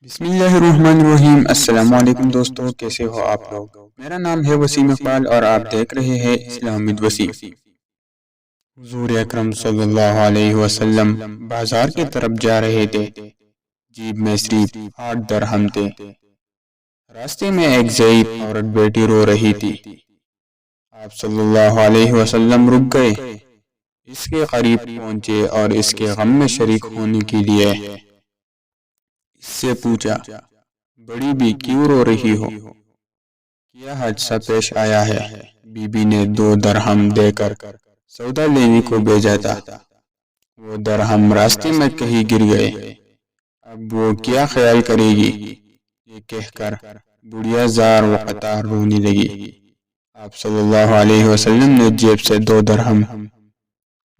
بسم اللہ الرحمن الرحیم۔ السلام علیکم دوستو، کیسے ہو آپ لوگ؟ میرا نام ہے وسیم اقبال اور آپ دیکھ رہے ہیں اسلامک وسیم۔ حضور اکرم صلی اللہ علیہ وسلم بازار کی طرف جا رہے تھے۔ جیب میں صرف 8 درہم تھے۔ راستے میں ایک ضعیف عورت بیٹی رو رہی تھی۔ آپ صلی اللہ علیہ وسلم رک گئے، اس کے قریب پہنچے اور اس کے غم میں شریک ہونے کے لیے اس سے پوچھا، بڑی بی کیوں رو رہی ہو؟ کیا حادثہ پیش آیا ہے؟ بی بی نے 2 درہم دے کر سودا لینے کو بھیجا تھا۔ وہ درہم راستے میں کہیں گر گئے، اب وہ کیا خیال کرے گی؟ یہ کہہ کر بڑھیا زار و قطار رونے لگی۔ آپ صلی اللہ علیہ وسلم نے جیب سے 2 درہم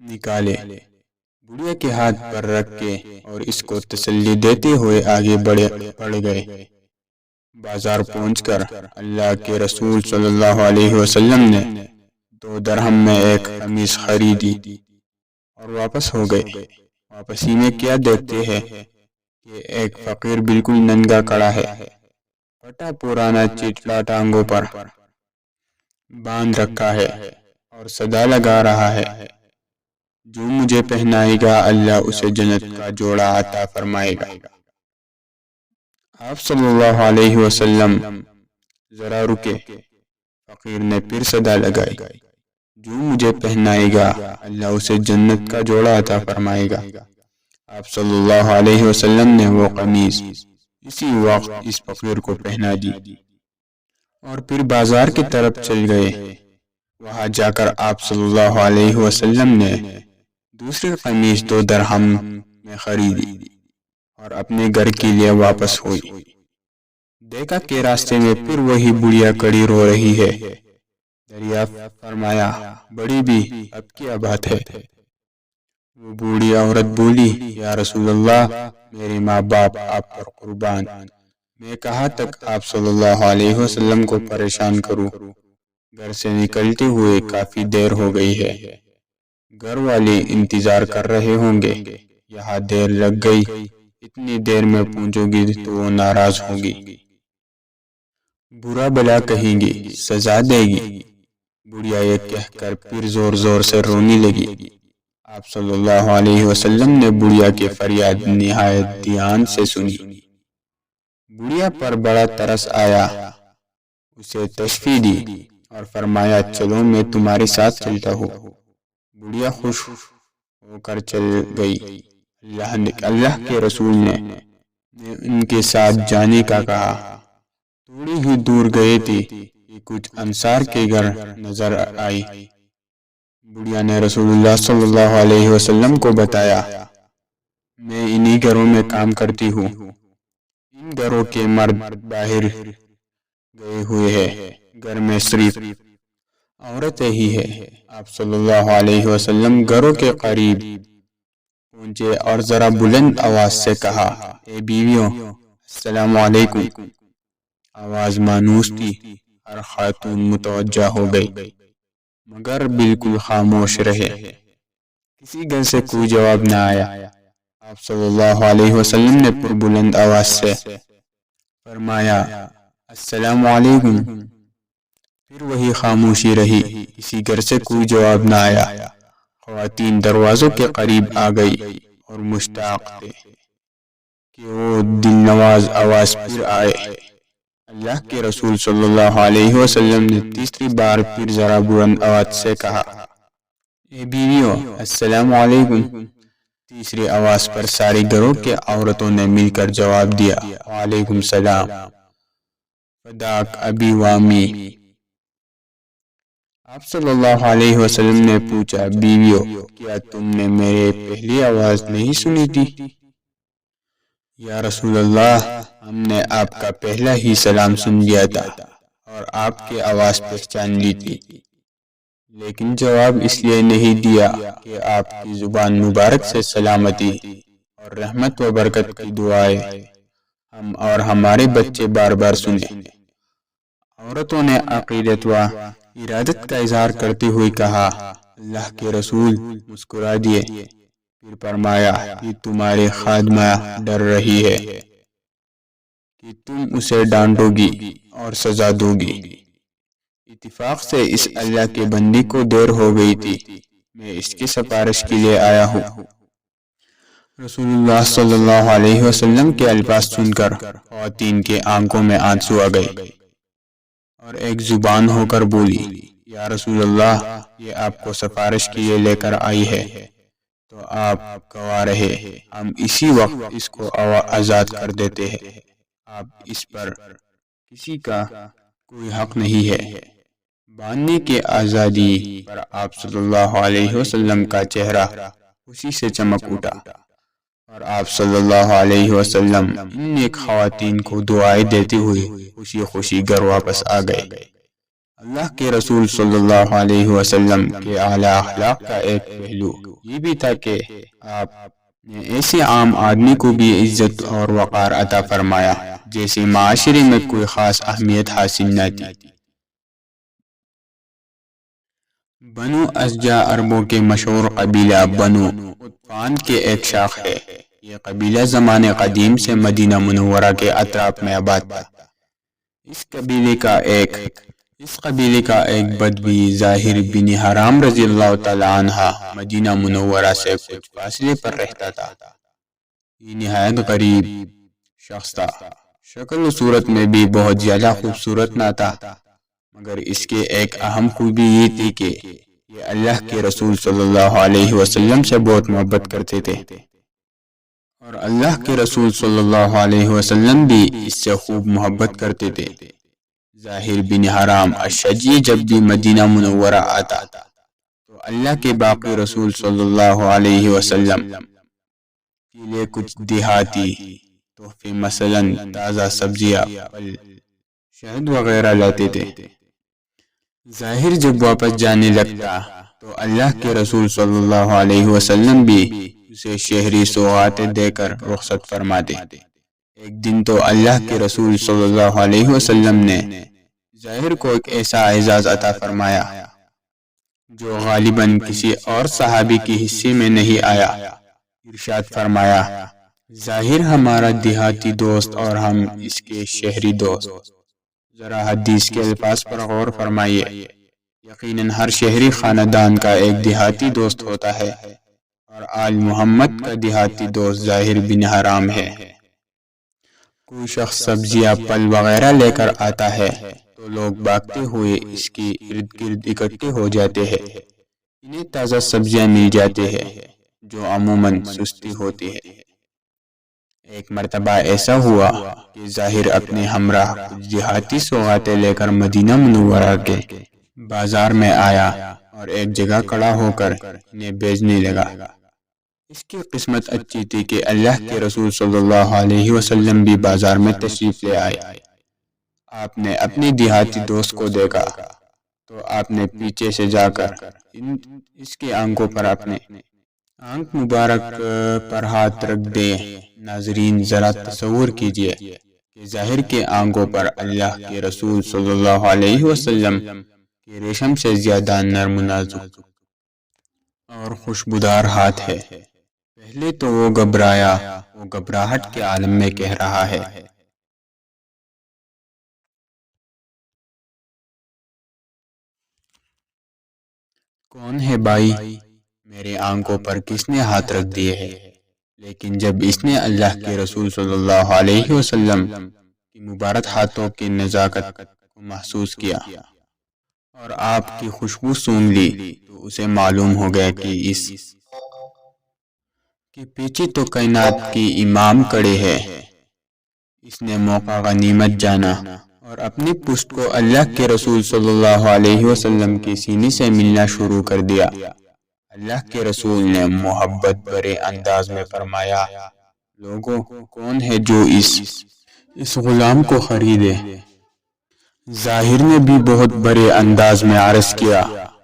نکالے، بڑھیا کے ہاتھ پر رکھ کے اور اس کو تسلی دیتے ہوئے آگے بڑھ گئے۔ بازار پہنچ کر اللہ کے رسول صلی اللہ علیہ وسلم نے 2 درہم میں ایک قمیص خریدی اور واپس ہو گئے۔ واپسی میں کیا دیکھتے ہیں کہ ایک فقیر بالکل ننگا کڑا ہے، پھٹا پرانا چٹلا ٹانگوں پر باندھ رکھا ہے اور صدا لگا رہا ہے، جو مجھے پہنائے گا اللہ اسے جنت کا جوڑا عطا فرمائے گا۔ آپ صلی اللہ علیہ وسلم ذرا رکے، فقیر نے پھر صدا لگائی، جو مجھے پہنائے گا اللہ اسے جنت کا جوڑا عطا فرمائے گا۔ آپ صلی اللہ علیہ وسلم نے وہ قمیض اسی وقت اس فقیر کو پہنا دی اور پھر بازار کی طرف چل گئے۔ وہاں جا کر آپ صلی اللہ علیہ وسلم نے دوسری قمیص 2 درہم میں خریدی اور اپنے گھر کے لیے واپس ہوئی۔ دیکھا کہ راستے میں پھر وہی بڑھیا کڑی رو رہی ہے۔ دریافت فرمایا، بڑی بھی اب کیا بات ہے؟ وہ بوڑھی عورت بولی، یا رسول اللہ، میرے ماں باپ آپ پر قربان، میں کہاں تک آپ صلی اللہ علیہ وسلم کو پریشان کروں؟ گھر سے نکلتے ہوئے کافی دیر ہو گئی ہے، گھر والے انتظار کر رہے ہوں گے، یہاں دیر لگ گئی، اتنی دیر میں پہنچو گی تو وہ ناراض ہوگی، برا بلا کہیں گی، سزا دے گی۔ بڑھیا یہ کہہ کر پھر زور زور سے رونے لگی۔ آپ صلی اللہ علیہ وسلم نے بڑھیا کی فریاد نہایت دھیان سے سنی۔ بڑھیا پر بڑا ترس آیا، اسے تشفی دی اور فرمایا، چلو میں تمہارے ساتھ چلتا ہوں۔ بڑھیا خوش ہو کر چل گئی۔ اللہ کے رسول نے ان کے ساتھ جانے کا کہا۔ تھوڑی ہی دور گئے تھے کہ کچھ انصار کے گھر نظر آئی۔ بڑھیا نے رسول اللہ صلی اللہ علیہ وسلم کو بتایا، میں انہی گھروں میں کام کرتی ہوں، ان گھروں کے مرد باہر گئے ہوئے ہیں، گھر میں صرف عورتیں ہی ہے۔ آپ صلی اللہ علیہ وسلم گھروں کے قریب پہنچے اور ذرا بلند آواز سے کہا، اے بیویوں، السلام علیکم۔ آواز مانوس تھی، ہر خاتون متوجہ ہو گئی، مگر بالکل خاموش رہے، کسی گھر سے کوئی جواب نہ آیا۔ آپ صلی اللہ علیہ وسلم نے پر بلند آواز سے فرمایا، السلام علیکم۔ پھر وہی خاموشی رہی، کسی گھر سے کوئی جواب نہ آیا۔ خواتین دروازوں کے قریب آ گئی اور مشتاق تھے کہ وہ دل نواز آواز پھر آئے۔ اللہ کے رسول صلی اللہ علیہ وسلم نے تیسری بار پھر ذرا بلند آواز سے کہا، اے بیویوں، السلام علیکم۔ تیسری آواز پر ساری گھروں کے عورتوں نے مل کر جواب دیا، وعلیکم السلام، فداک ابی و امی۔ آپ صلی اللہ علیہ وسلم نے پوچھا، بیویوں، کیا تم نے میری پہلی آواز نہیں سنی تھی؟ یا رسول اللہ، ہم نے آپ کا پہلا ہی سلام سن لیا تھا اور آپ کی آواز پہچان لی تھی، لیکن جواب اس لیے نہیں دیا کہ آپ کی زبان مبارک سے سلامتی اور رحمت و برکت کی دعائیں ہم اور ہمارے بچے بار بار سنیں۔ عورتوں نے عقیدت و ارادت کا اظہار کرتے ہوئے کہا، اللہ کے رسول مسکرا دیے، پھر فرمایا، یہ تمہاری خادمہ ڈر رہی ہے۔ کہ تم اسے ڈانٹو گی اور سزا دو گی۔ اتفاق سے اس اللہ کے بندی کو دیر ہو گئی تھی، میں اس کی سفارش کے لیے آیا ہوں۔ رسول اللہ صلی اللہ علیہ وسلم کے الفاظ سن کر خواتین کے آنکھوں میں آنسو آ گئے اور ایک زبان ہو کر بولی، یا رسول اللہ، یہ آپ کو سفارش کے لیے لے کر آئی ہے تو آپ گواہ رہے، ہم اسی وقت اس کو آزاد کر دیتے ہیں، آپ اس پر کسی کا کوئی حق نہیں ہے۔ باندھنے کی آزادی پر آپ صلی اللہ علیہ وسلم کا چہرہ خوشی سے چمک اٹھا اور آپ صلی اللہ علیہ وسلم ان نیک خواتین کو دعائیں دیتے ہوئے خوشی خوشی گھر واپس آ گئے۔ اللہ کے رسول صلی اللہ علیہ وسلم کے اعلیٰ اخلاق کا ایک پہلو یہ بھی تھا کہ آپ نے ایسے عام آدمی کو بھی عزت اور وقار عطا فرمایا جیسے معاشرے میں کوئی خاص اہمیت حاصل نہ تھی۔ بنو اشجع عربوں کے مشہور قبیلہ بنو غطفان کے ایک شاخ ہے۔ یہ قبیلہ زمانے قدیم سے مدینہ منورہ کے اطراف میں آباد تھا۔ اس قبیلے کا ایک بدوی ظاہر بن حرام رضی اللہ تعالی عنہ مدینہ منورہ سے کچھ فاصلے پر رہتا تھا۔ یہ نہایت غریب شخص تھا، شکل و صورت میں بھی بہت زیادہ خوبصورت نہ تھا، مگر اس کے ایک اہم خوبی یہ تھی کہ یہ اللہ کے رسول صلی اللہ علیہ وسلم سے بہت محبت کرتے تھے اور اللہ کے رسول صلی اللہ علیہ وسلم بھی اس سے خوب محبت کرتے تھے۔ ظاہر بن حرام اشجعی جب بھی مدینہ منورہ آتا تو اللہ کے باقی رسول صلی اللہ علیہ وسلم کے لیے کچھ دیہاتی تحفے مثلاً تازہ سبزیاں، پھل، شہد وغیرہ لاتے تھے۔ ظاہر جب واپس جانے لگتا تو اللہ کے رسول صلی اللہ علیہ وسلم بھی اسے شہری سوغاتیں دے کر رخصت فرماتے۔ ایک دن تو اللہ کے رسول صلی اللہ علیہ وسلم نے ظاہر کو ایک ایسا اعزاز عطا فرمایا جو غالباً کسی اور صحابی کے حصے میں نہیں آیا۔ ارشاد فرمایا، ظاہر ہمارا دیہاتی دوست اور ہم اس کے شہری دوست۔ ذرا حدیث کے الفاظ پر غور فرمائیے، یقیناً ہر شہری خاندان کا ایک دیہاتی دوست ہوتا ہے اور آل محمد کا دیہاتی دوست ظاہر بن حرام ہے۔ کوئی شخص سبزیاں، پھل وغیرہ لے کر آتا ہے تو لوگ بھاگتے ہوئے اس کے ارد گرد اکٹھے ہو جاتے ہیں۔ انہیں تازہ سبزیاں مل جاتی ہیں جو عموماً سستی ہوتی ہے۔ ایک مرتبہ ایسا ہوا کہ ظاہر اپنے ہمراہ کچھ دیہاتی سوغاتیں لے کر مدینہ منورہ کے بازار میں آیا اور ایک جگہ کھڑا ہو کر انہیں بیچنے لگا۔ اس کی قسمت اچھی تھی کہ اللہ کے رسول صلی اللہ علیہ وسلم بھی بازار میں تشریف لے آئے۔ آپ نے اپنے دیہاتی دوست کو دیکھا تو آپ نے پیچھے سے جا کر اس کی آنکھوں پر اپنے آنکھ مبارک پر ہاتھ رکھ دے۔ ناظرین ذرا تصور کیجئے کہ ظاہر کے آنکھوں پر اللہ کے رسول صلی اللہ علیہ وسلم کے ریشم سے زیادہ نرم و نازک اور خوشبودار ہاتھ ہے۔ پہلے تو وہ گھبرایا، وہ گھبراہٹ کے عالم میں کہہ رہا ہے، کون ہے بھائی؟ میرے آنکھوں پر کس نے ہاتھ رکھ دیے ہے؟ لیکن جب اس نے اللہ کے رسول صلی اللہ علیہ وسلم کی مبارک ہاتھوں کی نزاکت کو محسوس کیا اور آپ کی خوشبو سونگھ لی تو اسے معلوم ہو گیا کہ اس کے پیچھے تو کائنات کی امام کھڑے ہیں۔ اس نے موقع غنیمت جانا اور اپنی پشت کو اللہ کے رسول صلی اللہ علیہ وسلم کے سینے سے ملنا شروع کر دیا۔ اللہ کے رسول نے محبت بھرے انداز میں فرمایا، لوگوں، کون ہے جو اس غلام کو خریدے؟ ظاہر نے بھی بہت بڑے انداز میں عرض کیا،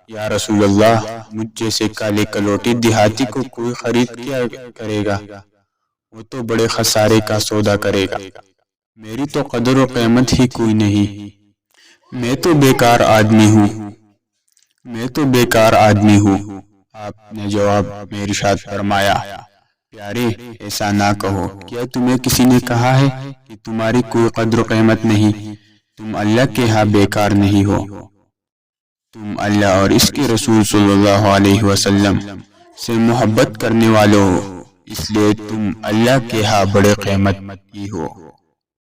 یا رسول اللہ، مجھ جیسے کالے کلوٹے دیہاتی کو کوئی خرید کیا کرے گا؟ وہ تو بڑے خسارے کا سودا کرے گا، میری تو قدر و قیمت ہی کوئی نہیں، میں تو بیکار آدمی ہوں۔ آپ نے جواب میں ارشاد فرمایا، پیارے، ایسا نہ کہو، کیا تمہیں کسی نے کہا ہے کہ تمہاری کوئی قدر و قیمت نہیں، تم اللہ کے ہاں بیکار نہیں ہو، تم اللہ اور اس کے رسول صلی اللہ علیہ وسلم سے محبت کرنے والوں ہو، اس لیے تم اللہ کے ہاں بڑے قیمت کی ہو۔